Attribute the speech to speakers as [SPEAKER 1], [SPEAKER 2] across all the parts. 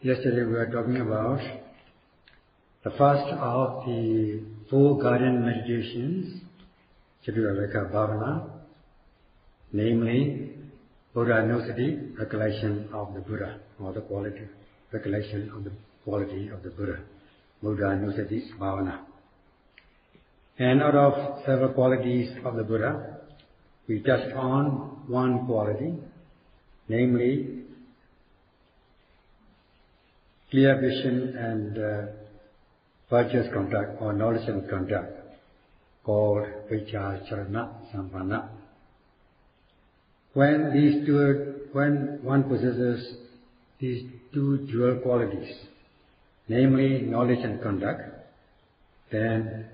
[SPEAKER 1] Yesterday we were talking about the first of the 4 guardian meditations, Chittaveka Bhavana, namely Buddha-nusati, recollection of the Buddha, or the quality, recollection of the quality of the Buddha, Buddha-nusati Bhavana. And out of several qualities of the Buddha, we touched on one quality, namely clear vision and virtuous conduct or knowledge and conduct, called Vipassana Sampana. When one possesses these 2 dual qualities, namely knowledge and conduct, then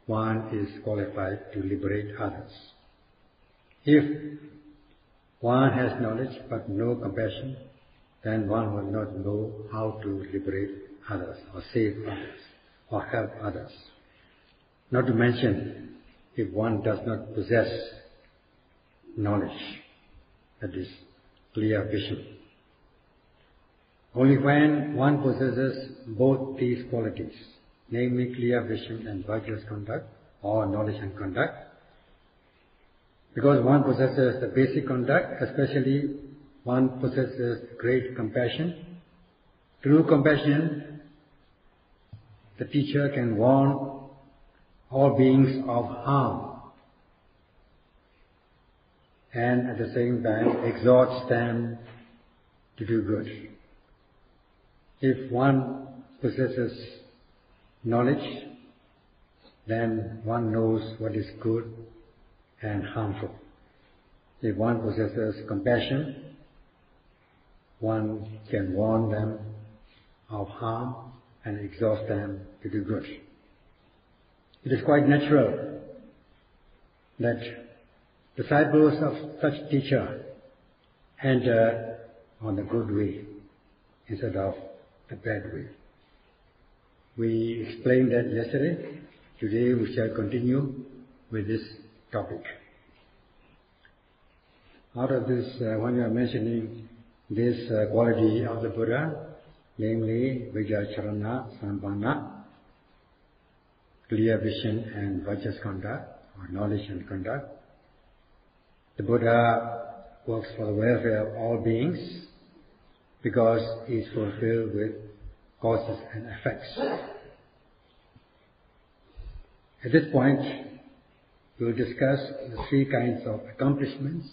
[SPEAKER 1] one is qualified to liberate others. If one has knowledge but no compassion, then one will not know how to liberate others or save others or help others. Not to mention, if one does not possess knowledge, that is clear vision. Only when one possesses both these qualities, namely clear vision and virtuous conduct or knowledge and conduct, because one possesses the basic conduct, especially one possesses great compassion. Through compassion, the teacher can warn all beings of harm and at the same time exhorts them to do good. If one possesses knowledge, then one knows what is good and harmful. If one possesses compassion, one can warn them of harm and exhort them to do good. It is quite natural that disciples of such teacher enter on the good way instead of the bad way. We explained that yesterday. Today we shall continue with this topic. Out of this, when we are mentioning this quality of the Buddha, namely Vipassana Sampana, clear vision and virtuous conduct, or knowledge and conduct, the Buddha works for the welfare of all beings because he is fulfilled with causes and effects. At this point, we will discuss the 3 kinds of accomplishments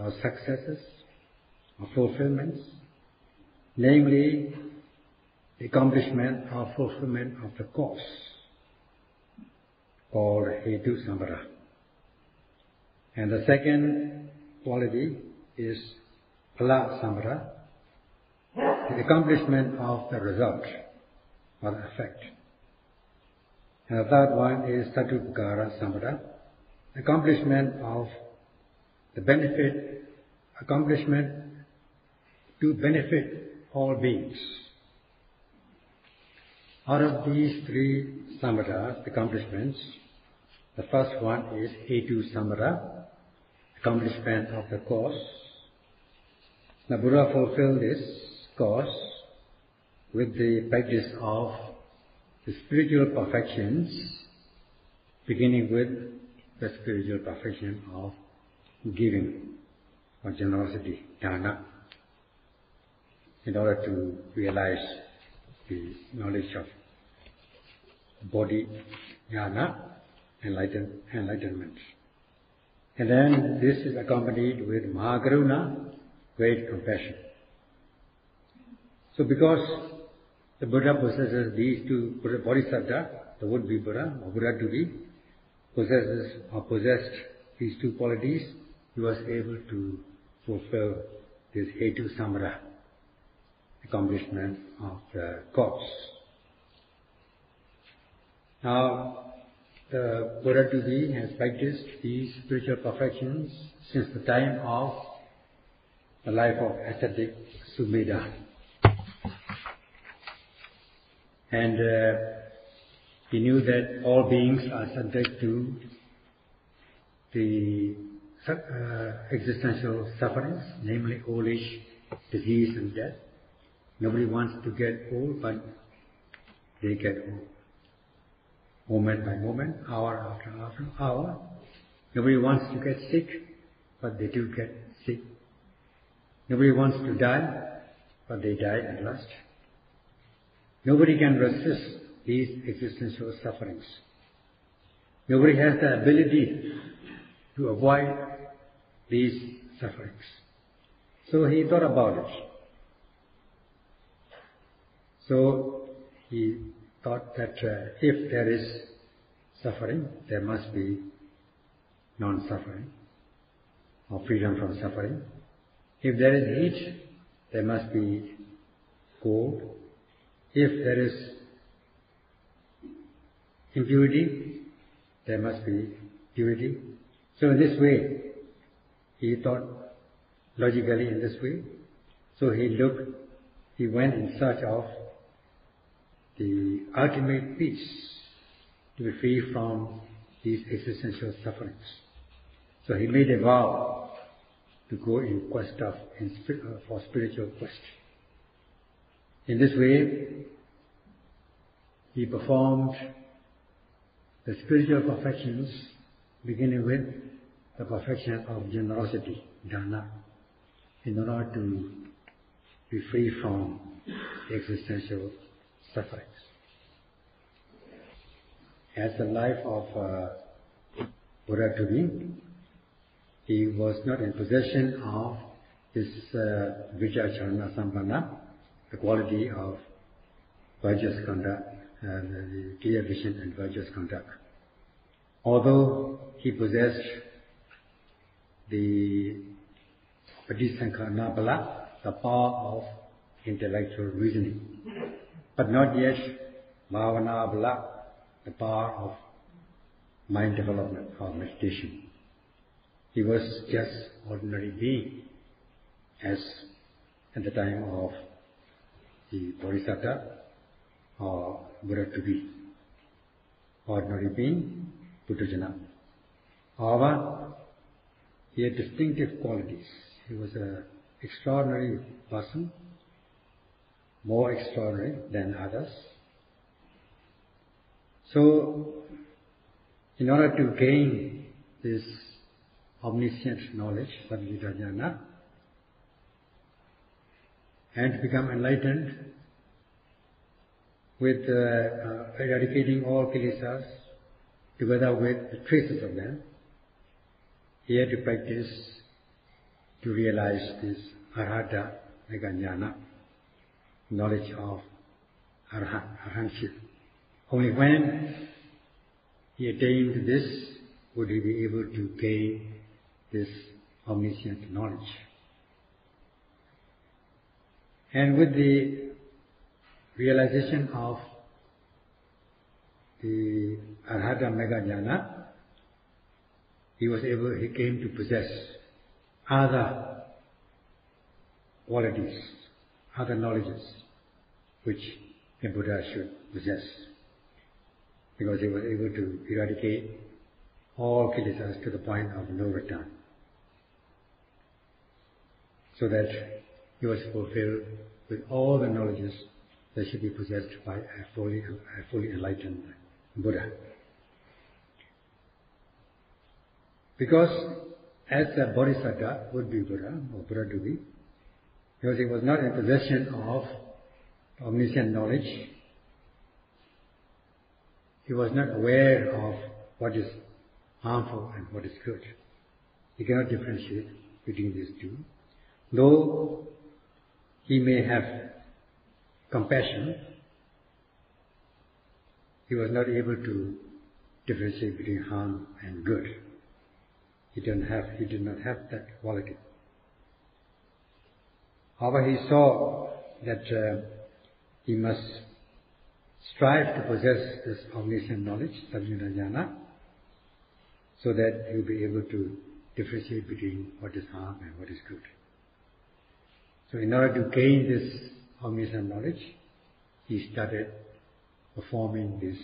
[SPEAKER 1] or successes or fulfillments, namely the accomplishment or fulfillment of the cause, called Hetu Sambara. And the second quality is Phala Sambara, the accomplishment of the result or the effect. And the third one is Satupakara Sambara, accomplishment of the benefit, accomplishment to benefit all beings. Out of these 3 sambharas, accomplishments, the first one is Hetu Sambara, accomplishment of the cause. The Buddha fulfilled this cause with the practice of the spiritual perfections, beginning with the spiritual perfection of giving or generosity, dana, in order to realize the knowledge of body, jnana, enlightenment. And then this is accompanied with Mahakaruna, great compassion. So because the Buddha possesses these 2, Bodhisattva, the would-be Buddha, or Buddha-to-be, possessed these 2 qualities, he was able to fulfill this Hetu Sambara, accomplishment of the cause. Now, the Buddha-to-be has practiced these spiritual perfections since the time of the life of ascetic Sumedha. And he knew that all beings are subject to the existential sufferings, namely old age, disease and death. Nobody wants to get old, but they get old. Moment by moment, hour after hour. Nobody wants to get sick, but they do get sick. Nobody wants to die, but they die at last. Nobody can resist these existential sufferings. Nobody has the ability to avoid these sufferings. So he thought about it. So he thought that if there is suffering, there must be non-suffering, or freedom from suffering. If there is heat, there must be cold. If there is impurity, there must be purity. So in this way, he thought logically in this way. So he went in search of the ultimate peace, to be free from these existential sufferings. So he made a vow to go in quest for spiritual quest. In this way, he performed the spiritual perfections, beginning with the perfection of generosity, dana, in order to be free from existential sufferings. As the life of Buddha to be, he was not in possession of this Vichacharana Sampana, the quality of virtuous conduct, the clear vision and virtuous conduct. Although he possessed the Patisankhana Bala, the power of intellectual reasoning, but not yet Bhavana Bala, the power of mind development or meditation. He was just ordinary being, as at the time of the Bodhisattva or Buddha to be. Ordinary being, Buddhajana. However, he had distinctive qualities. He was an extraordinary person, more extraordinary than others. So, in order to gain this omniscient knowledge, Saddhita Jnana, and to become enlightened with eradicating all kilesas, together with the traces of them, he had to practice to realize this arhata megajnana, knowledge of arhatship. Only when he attained this would he be able to gain this omniscient knowledge. And with the realization of the arhata megajnana, he came to possess other qualities, other knowledges which a Buddha should possess, because he was able to eradicate all kilesas to the point of no return, so that he was fulfilled with all the knowledges that should be possessed by a fully enlightened Buddha. Because as a Bodhisattva would be Buddha, or Buddha to be, because he was not in possession of omniscient knowledge, he was not aware of what is harmful and what is good. He cannot differentiate between these two. Though he may have compassion, he was not able to differentiate between harm and good. He did not have that quality. However, he saw that he must strive to possess this omniscient knowledge, Saddhita Jnana, so that he will be able to differentiate between what is harm and what is good. So in order to gain this omniscient knowledge, he started performing these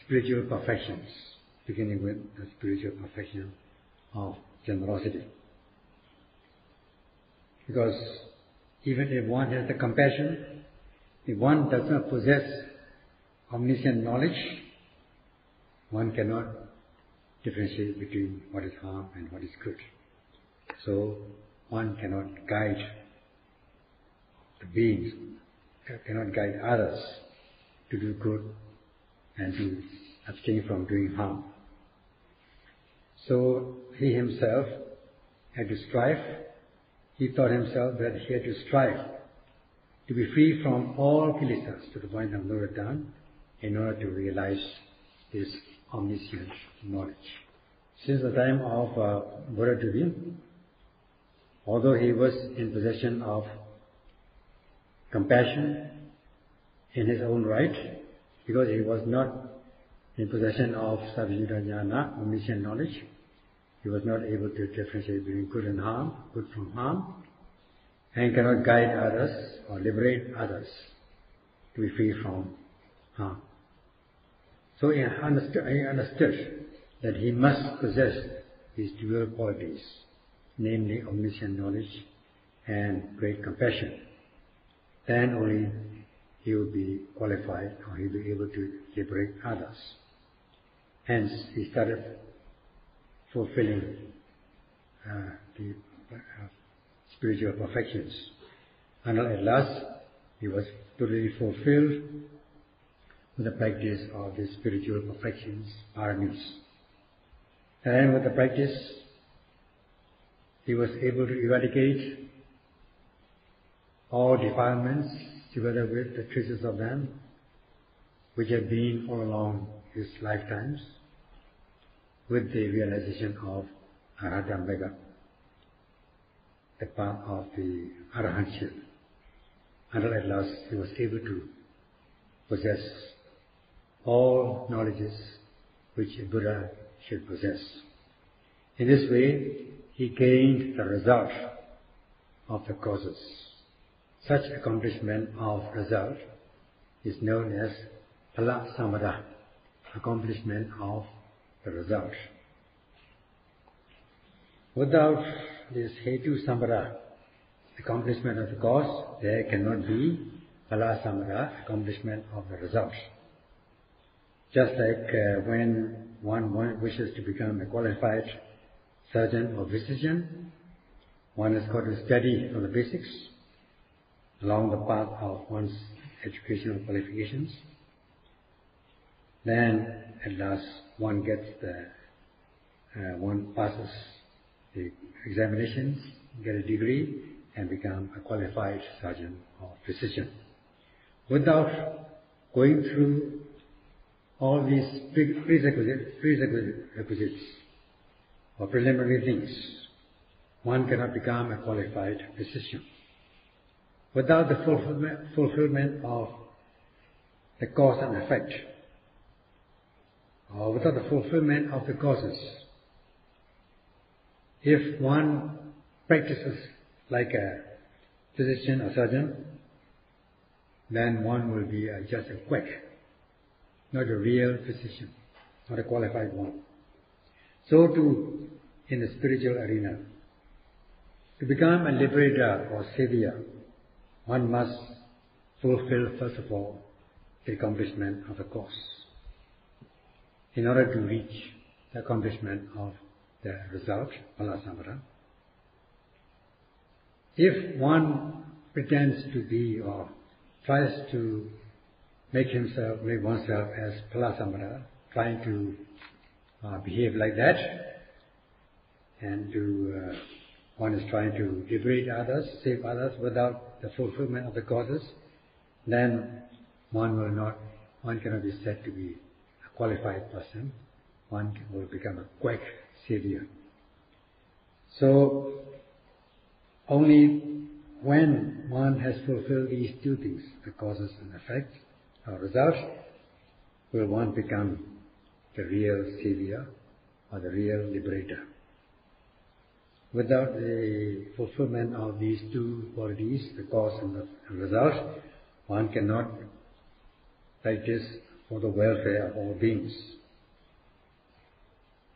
[SPEAKER 1] spiritual perfections, beginning with the spiritual perfection of generosity. Because even if one has the compassion, if one does not possess omniscient knowledge, one cannot differentiate between what is harm and what is good. So one cannot guide the beings, cannot guide others to do good and to abstain from doing harm. So he himself had to strive. He thought himself that he had to strive to be free from all kilesas to the point of no return in order to realize his omniscient knowledge. Since the time of Buddha Duyên, although he was in possession of compassion in his own right, because he was not in possession of Sarvajñana Jnana, omniscient knowledge, he was not able to differentiate between good and harm, good from harm, and cannot guide others or liberate others to be free from harm. So he understood that he must possess these dual qualities, namely omniscient knowledge and great compassion. Then only he will be qualified, or he will be able to liberate others. Hence, he started fulfilling the spiritual perfections. Until at last, he was totally fulfilled with the practice of the spiritual perfections, paramis. And with the practice, he was able to eradicate all defilements together with the traces of them which had been all along his lifetimes, with the realization of Arhatambhega, the path of the Arahantship, until at last he was able to possess all knowledges which a Buddha should possess. In this way, he gained the result of the causes. Such accomplishment of result is known as phala samada, accomplishment of the result. Without this hetu samada, accomplishment of the cause, there cannot be phala samada, accomplishment of the result. Just like when one wishes to become a qualified surgeon or physician, one has got to study from the basics along the path of one's educational qualifications. Then at last one gets one passes the examinations, get a degree, and become a qualified surgeon or physician. Without going through all these prerequisites or preliminary things, one cannot become a qualified physician. Without the fulfillment of the cause and effect, or without the fulfillment of the causes, if one practices like a physician or surgeon, then one will be just a quack, not a real physician, not a qualified one. So too, in the spiritual arena, to become a liberator or savior, one must fulfill, first of all, the accomplishment of the cause, in order to reach the accomplishment of the result, phala samada. If one pretends to be or tries to make oneself as phala samada, trying to behave like that, and one is trying to liberate others, save others without the fulfillment of the causes, then one cannot be said to be a qualified person. One will become a quack savior. So only when one has fulfilled these two things, the causes and effects, or result, will one become the real savior or the real liberator. Without the fulfillment of these two qualities, the cause and the result, one cannot practice for the welfare of all beings.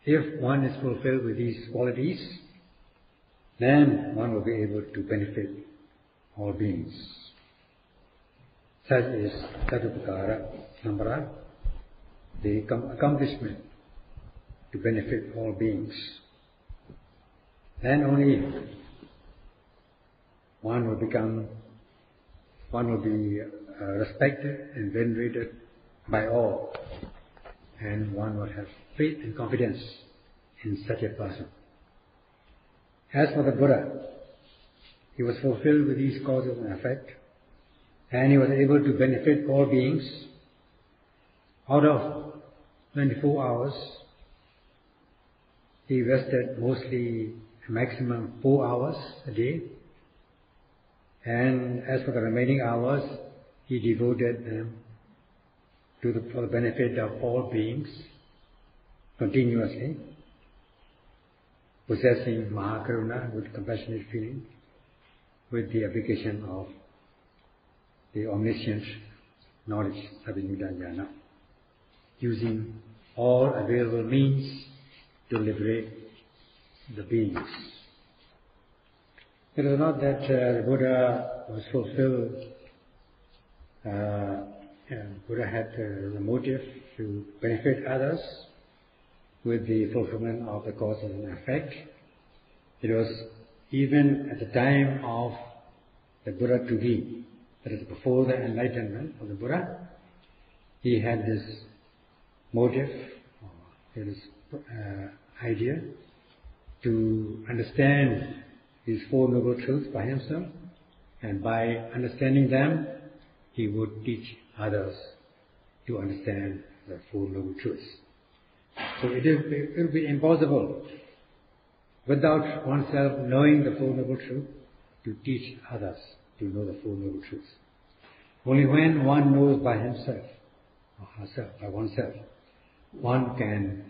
[SPEAKER 1] If one is fulfilled with these qualities, then one will be able to benefit all beings. Such is Satupakara Samvara, the accomplishment to benefit all beings. Then only one will be respected and venerated by all, and one will have faith and confidence in such a person. As for the Buddha, he was fulfilled with these causes and effect, and he was able to benefit all beings. Out of 24 hours, he rested mostly a maximum 4 hours a day, and as for the remaining hours, he devoted them for the benefit of all beings continuously, possessing Mahakaruna with compassionate feeling, with the application of the omniscient knowledge, Sabhinuddhayana, using all available means to liberate the beings. It is not that the Buddha was fulfilled, Buddha had the motive to benefit others with the fulfillment of the causes and effect. It was even at the time of the Buddha to be, that is before the enlightenment of the Buddha, he had this motive, this idea to understand these Four Noble Truths by himself, and by understanding them, he would teach others to understand the Four Noble Truths. So it will be impossible without oneself knowing the Four Noble Truths to teach others to know the Four Noble Truths. Only when one knows by himself or herself, by oneself, one can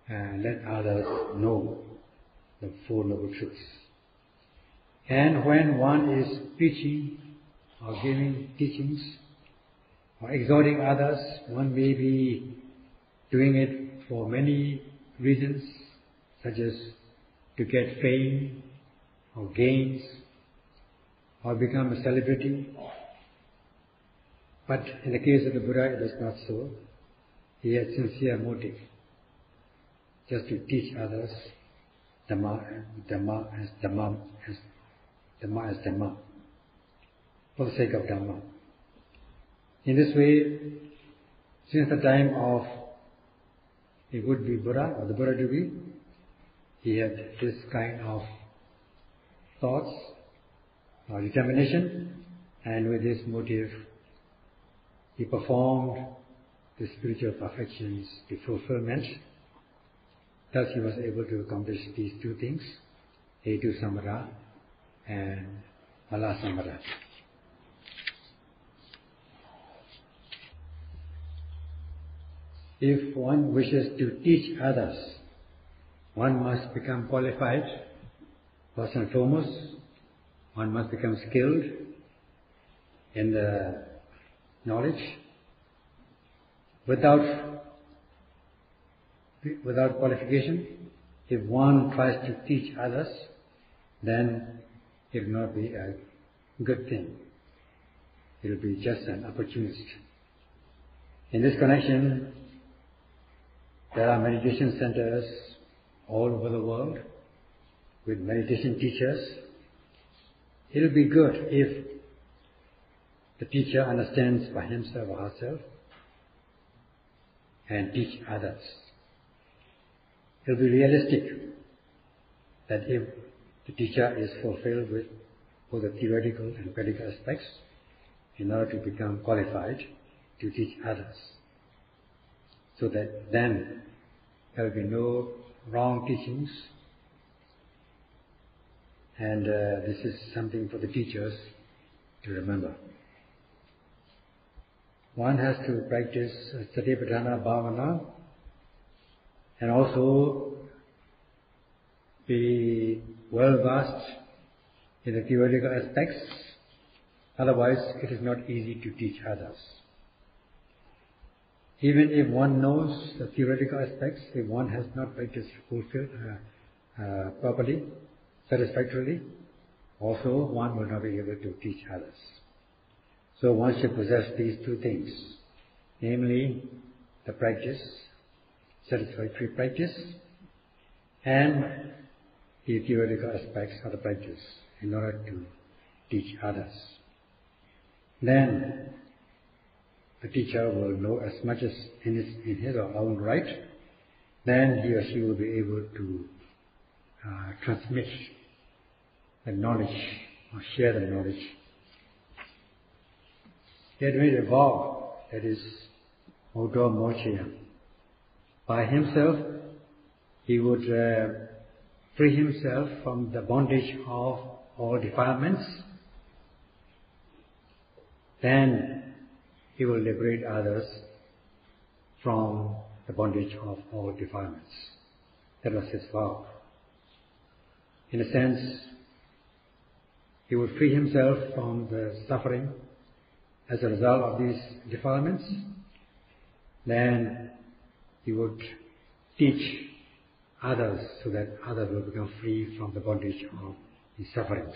[SPEAKER 1] let others know the Four Noble Truths. And when one is preaching or giving teachings or exhorting others, one may be doing it for many reasons, such as to get fame or gains or become a celebrity. But in the case of the Buddha, it was not so. He had sincere motive, just to teach others Dhamma as Dhamma, for the sake of Dhamma. In this way, since the time of the would-be Buddha, or the Buddha to be, he had this kind of thoughts or determination, and with this motive, he performed the spiritual perfections to fulfillment. Thus he was able to accomplish these two things, Hetu Samara and Phala Samara. If one wishes to teach others, one must become qualified. First and foremost, one must become skilled in the knowledge. Without qualification, if one tries to teach others, then it will not be a good thing. It will be just an opportunist. In this connection, there are meditation centers all over the world with meditation teachers. It will be good if the teacher understands by himself or herself and teach others. It will be realistic that if the teacher is fulfilled with both the theoretical and practical aspects in order to become qualified to teach others, so that then there will be no wrong teachings, and this is something for the teachers to remember. One has to practice Satipatthana Bhavana and also be well versed in the theoretical aspects, otherwise it is not easy to teach others. Even if one knows the theoretical aspects, if one has not practiced properly, satisfactorily, also one will not be able to teach others. So one should possess these two things, namely the practice, satisfactory practice, and the theoretical aspects of the practice in order to teach others. Then the teacher will know as much as in his or her own right. Then he or she will be able to transmit the knowledge or share the knowledge. He had made a vow, that is, Odo Mochya. By himself, he would free himself from the bondage of all defilements. Then he will liberate others from the bondage of all defilements. That was his vow. In a sense, he would free himself from the suffering as a result of these defilements. Then he would teach others so that others will become free from the bondage of these sufferings.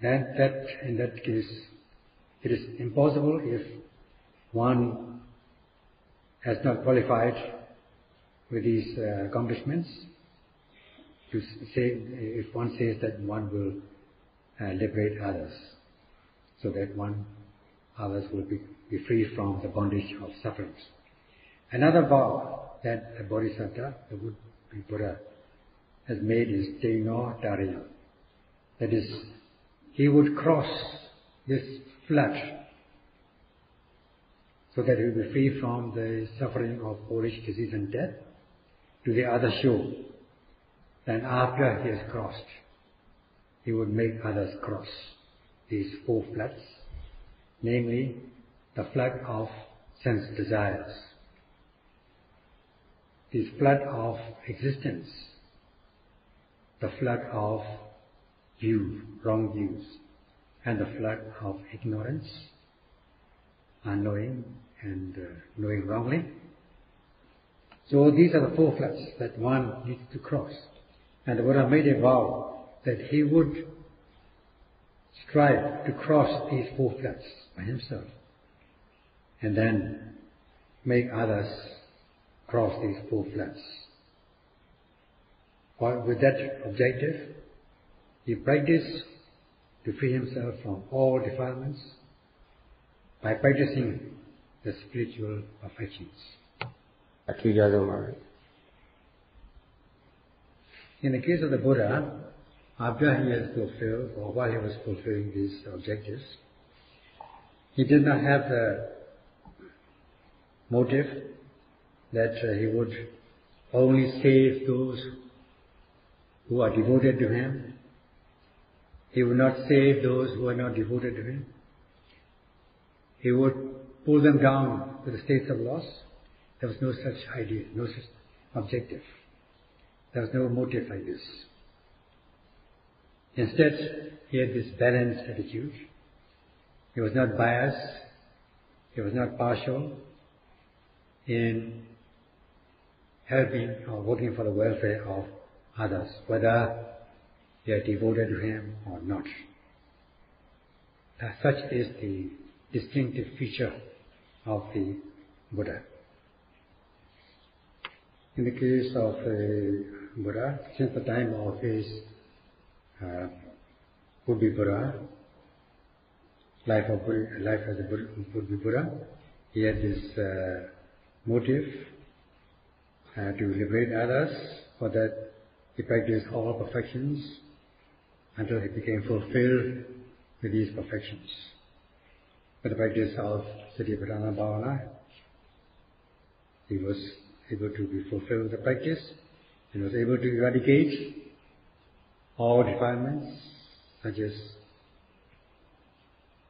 [SPEAKER 1] In that case, it is impossible if one has not qualified with these accomplishments to say, if one says that one will liberate others, so that others will be free from the bondage of sufferings. Another vow that a Bodhisattva, the would-be Buddha, has made is Teno Dharya. That is, he would cross this flood so that he will be free from the suffering of old age, disease and death to the other shore. Then after he has crossed, he would make others cross these four floods, namely the flood of sense desires, the flood of existence, the flood of wrong views, and the flood of ignorance, unknowing and knowing wrongly. So these are the four floods that one needs to cross. And the Buddha made a vow that he would strive to cross these four floods by himself, and then make others cross these four floods. With that objective, he practiced to free himself from all defilements by practicing the spiritual perfections. In the case of the Buddha, after he has fulfilled, or while he was fulfilling these objectives, he did not have the motive that he would only save those who are devoted to him. He would not save those who are not devoted to him. He would pull them down to the states of loss. There was no such idea, no such objective. There was no motive like this. Instead, he had this balanced attitude. He was not biased. He was not partial in helping or working for the welfare of others, whether they are devoted to him or not. Such is the distinctive feature of the Buddha. In the case of Buddha, since the time of his would-be Buddha, life as a would-be Buddha, he had this motive to liberate others. For that, he practiced all perfections until he became fulfilled with these perfections. With the practice of Satipatthana Bhavana, he was able to be fulfilled with the practice and was able to eradicate all defilements such as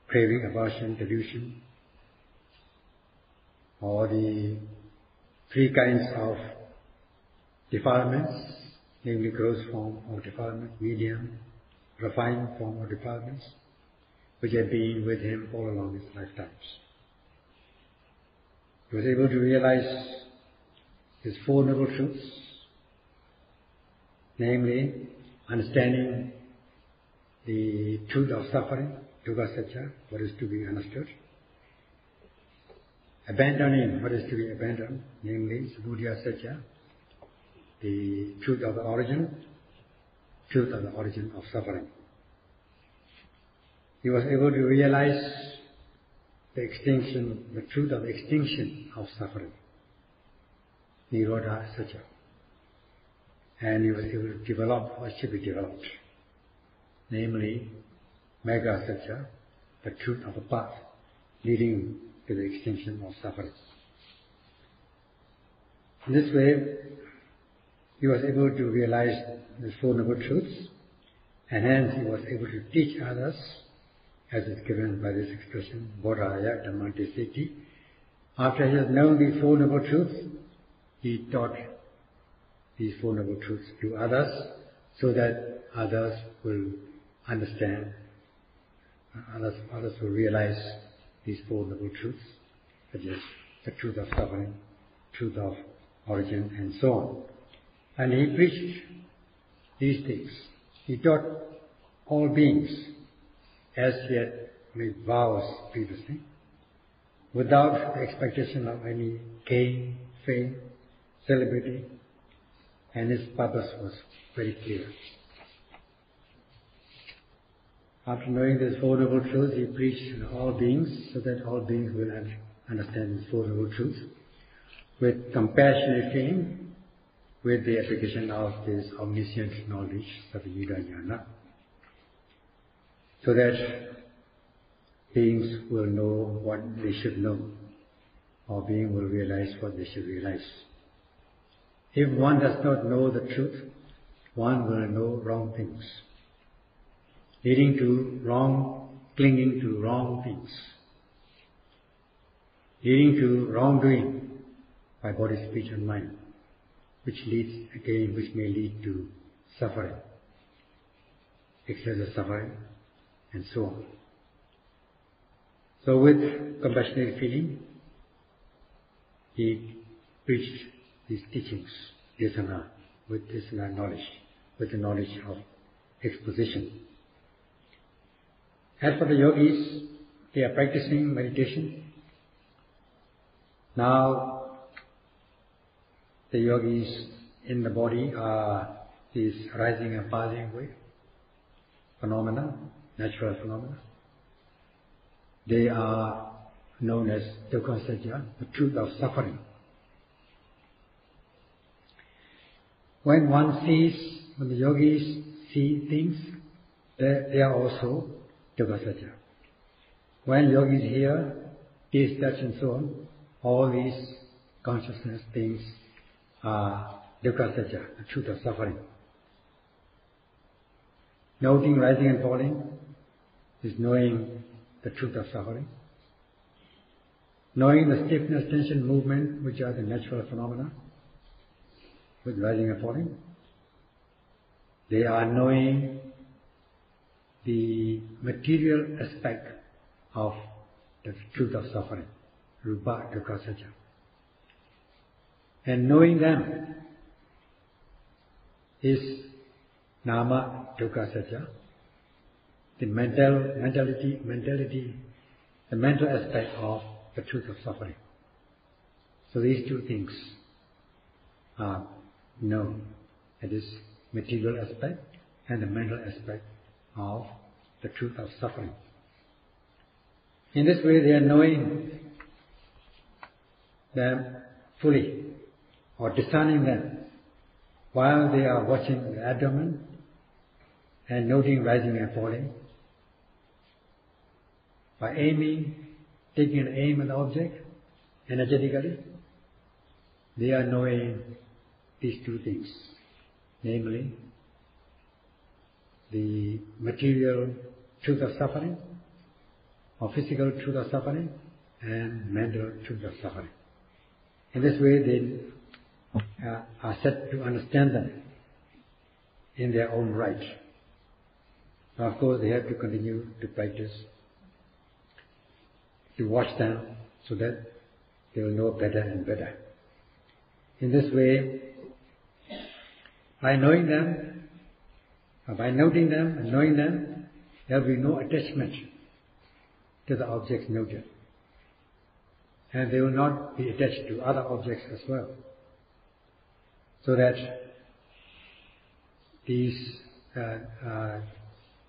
[SPEAKER 1] craving, aversion, delusion, or the three kinds of defilements, namely gross form of defilement, medium, refined form of defilements, which had been with him all along his lifetimes. He was able to realize his Four Noble Truths, namely understanding the truth of suffering, dukkha satya, what is to be understood. Abandoning what is to be abandoned, namely samudaya satya, the truth of the origin of suffering. He was able to realize the truth of the extinction of suffering, nirodha satya. And he was able to develop what should be developed, namely magga satya, the truth of the path leading to the extinction of suffering. In this way, he was able to realize the Four Noble Truths, and hence he was able to teach others, as is given by this expression, bodhaya dhammante siddhi. After he has known these Four Noble Truths, he taught these Four Noble Truths to others, so that others will understand, others will realize these Four Noble Truths, such as the truth of suffering, truth of origin, and so on. And he preached these things. He taught all beings, as he had made vows previously, without the expectation of any gain, fame, celebrity, and his purpose was very clear. After knowing these Four Noble Truths, he preached to all beings, so that all beings will understand these Four Noble Truths with compassionate feeling, with the application of this omniscient knowledge, Sattva Jnana, so that beings will know what they should know, or beings will realize what they should realize. If one does not know the truth, one will know wrong things, leading to clinging to wrong things, leading to wrongdoing by body, speech and mind, which may lead to suffering, excessive suffering, and so on. So with compassionate feeling, he preached these teachings, with knowledge, with the knowledge of exposition. As for the yogis, they are practicing meditation. Now, the yogis in the body are these rising and passing away phenomena, natural phenomena. They are known as dukkha satya, the truth of suffering. When the yogis see things, they are also dukkha satya. When yogis hear, taste, touch and so on, all these consciousness things are dukkha satya, the truth of suffering. Noting rising and falling is knowing the truth of suffering. Knowing the stiffness, tension, movement, which are the natural phenomena, with rising and falling. They are knowing the material aspect of the truth of suffering, rupa dukkha satya. And knowing them is nama dukkha satya, the mentality, the mental aspect of the truth of suffering. So these two things are known. It is material aspect and the mental aspect of the truth of suffering. In this way, they are knowing them fully, or discerning them, while they are watching the abdomen and noting rising and falling. By taking an aim at the object energetically, they are knowing these two things, namely the material truth of suffering, or physical truth of suffering, and mental truth of suffering. In this way, they are set to understand them in their own right. Now, of course, they have to continue to practice, to watch them, so that they will know better and better. In this way, by knowing them, By noting them and knowing them, there will be no attachment to the objects noted. And they will not be attached to other objects as well. So that these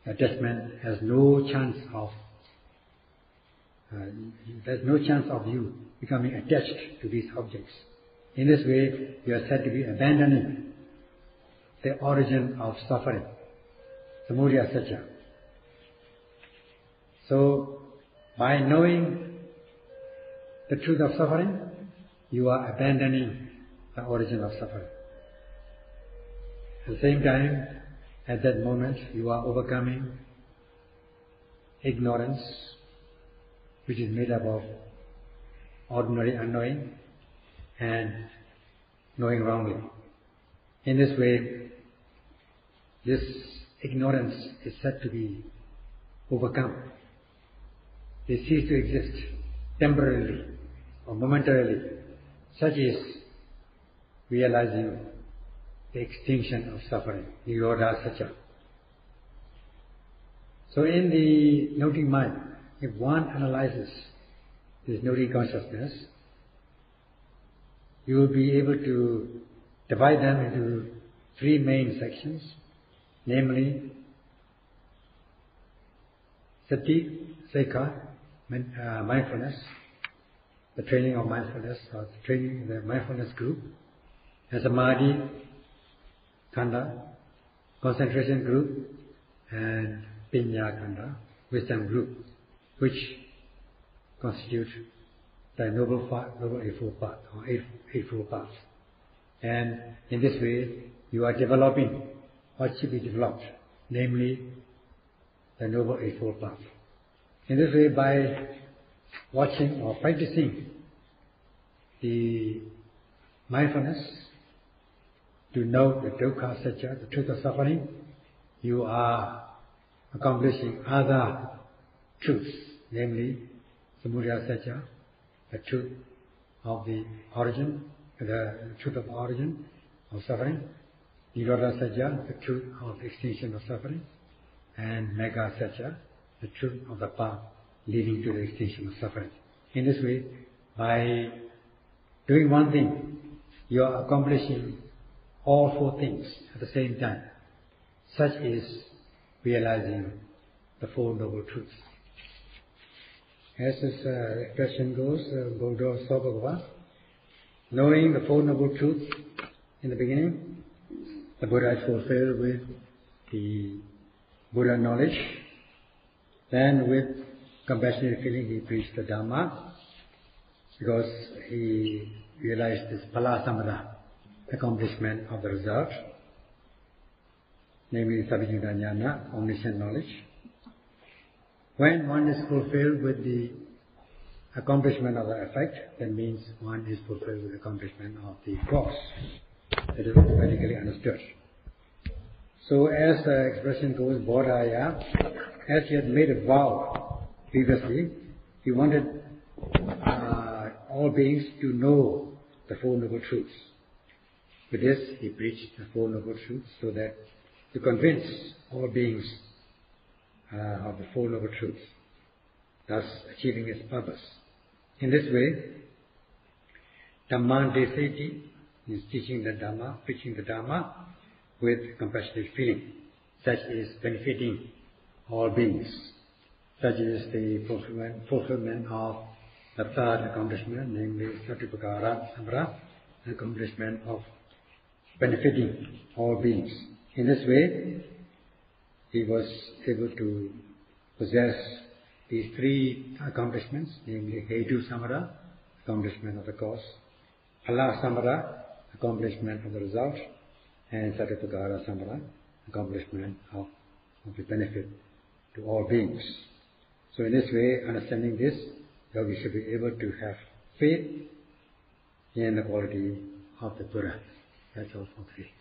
[SPEAKER 1] attachment has no chance of there's no chance of you becoming attached to these objects. In this way, you are said to be abandoning the origin of suffering, samudaya satya. So, by knowing the truth of suffering, you are abandoning the origin of suffering. At the same time, at that moment, you are overcoming ignorance, which is made up of ordinary unknowing and knowing wrongly. In this way, this ignorance is said to be overcome. They cease to exist temporarily or momentarily. Such is realizing the extinction of suffering, nirodha satya. So in the noting mind, if one analyzes this noting consciousness, you will be able to divide them into three main sections, namely sati, sekha, mindfulness, the training of mindfulness, or the training in the mindfulness group, and samadhi, khanda, concentration group, and pinya khanda, wisdom group, which constitute the noble eightfold path, or eightfold paths. And in this way, you are developing what should be developed, namely the noble eightfold path. In this way, by watching or practicing the mindfulness to know the dukkha satya, the truth of suffering, you are accomplishing other truths, namely samudaya satya, the truth of the origin, the truth of origin of suffering, nirodha satya, the truth of extinction of suffering, and magga satya, the truth of the path leading to the extinction of suffering. In this way, by doing one thing, you are accomplishing all four things at the same time. Such is realizing the Four Noble Truths. As this expression goes, Buddha saw Bhagavad, knowing the Four Noble Truths in the beginning, the Buddha is fulfilled with the Buddha knowledge. Then with compassionate feeling he preached the Dhamma, because he realized this phala samadha, accomplishment of the result, namely Sabhijñana Jnana, omniscient knowledge. When one is fulfilled with the accomplishment of the effect, that means one is fulfilled with the accomplishment of the cause. It is radically understood. So as the expression goes, Bodhaya, as he had made a vow previously, he wanted all beings to know the Four Noble Truths. With this, he preached the Four Noble Truths so that to convince all beings of the Four Noble Truths, thus achieving his purpose. In this way, Dhamman Deseti is teaching the Dhamma, preaching the Dhamma with compassionate feeling. Such is benefiting all beings. Such is the fulfillment of the third accomplishment, namely Satipakara Samvara, the accomplishment of benefiting all beings. In this way, he was able to possess these three accomplishments, namely Hetu Samvara, accomplishment of the cause, Phala Samvara, accomplishment of the result, and Satipakara Samvara, accomplishment of the benefit to all beings. So in this way, understanding this, we should be able to have faith in the quality of the Buddha. That's all for today.